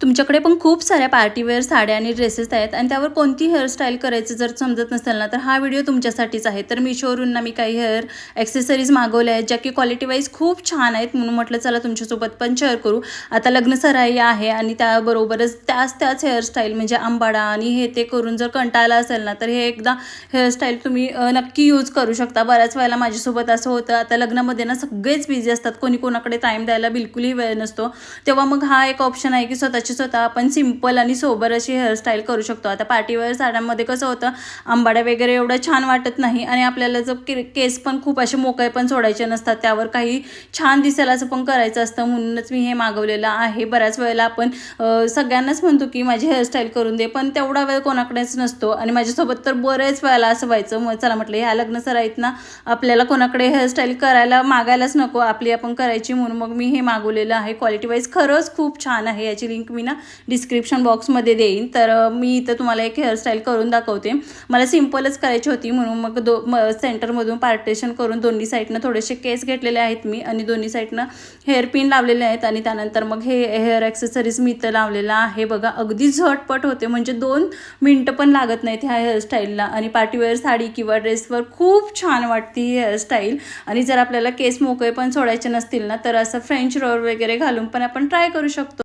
तुमच्याकडे पण खूप साऱ्या पार्टीवेअर साड्या आणि ड्रेसेस आहेत आणि त्यावर कोणती हेअरस्टाईल करायचं जर समजत नसेल ना, तर हा व्हिडिओ तुमच्यासाठीच आहे. तर Meeshoवरून ना मी काही हेअर ॲक्सेसरीज मागवल्या आहेत, ज्या की क्वालिटी वाईज खूप छान आहेत. म्हणून म्हटलं चला तुमच्यासोबत पण शेअर करू. आता लग्नसराई आहे आणि त्याबरोबरच त्याच हेअरस्टाईल म्हणजे अंबाडा आणि हे ते करून जर कंटाळला असेल ना, तर हे एकदा हेअरस्टाईल तुम्ही नक्की यूज करू शकता. बऱ्याच वेळेला माझ्यासोबत असं होतं, आता लग्नामध्ये ना सगळेच बिझी असतात, कोणी कोणाकडे टाईम द्यायला बिलकुलही वेळ नसतो. तेव्हा मग हा एक ऑप्शन आहे की स्वतः आपण सिंपल आणि सोबर अशी हेअरस्टाईल करू शकतो. आता पार्टीवेअर साड्यांमध्ये कसं होतं, आंबाड्या वगैरे एवढं छान वाटत नाही आणि आपल्याला जर केस पण खूप असे मोकळे पण सोडायचे नसतात, त्यावर काही छान दिसेल असं पण करायचं असतं. म्हणूनच मी हे मागवलेलं आहे. बऱ्याच वेळेला आपण सगळ्यांनाच म्हणतो की माझी हेअरस्टाईल करून दे, पण तेवढा वेळ कोणाकडेच नसतो आणि माझ्यासोबत तर बरेच वेळेला असं व्हायचं. मग चला म्हटलं ह्या लग्नसराईत ना आपल्याला कोणाकडे हेअरस्टाईल करायला मागायलाच नको, आपली आपण करायची. म्हणून मग मी हे मागवलेलं आहे. क्वालिटी वाईज खरंच खूप छान आहे. याची लिंक मी ना डिस्क्रिप्शन बॉक्समध्ये देईन. तर मी इथं तुम्हाला एक हेअरस्टाईल करून दाखवते. मला सिंपलच करायची होती, म्हणून मग सेंटरमधून पार्टेशन करून दोन्ही साईडनं थोडेसे केस घेतलेले आहेत मी आणि दोन्ही साईडनं हेअर पिन लावलेले आहेत आणि त्यानंतर मग हे हेअर ॲक्सेसरीज मी इथं लावलेलं आहे. बघा अगदी झटपट होते, म्हणजे 2 मिनटं पण लागत नाहीत ह्या हेअरस्टाईलला आणि पार्टीवेअर साडी किंवा ड्रेसवर खूप छान वाटते ही हेअरस्टाईल. आणि जर आपल्याला केस मोकळे पण सोडायचे नसतील ना, तर असं फ्रेंच रोल वगैरे घालून पण आपण ट्राय करू शकतो.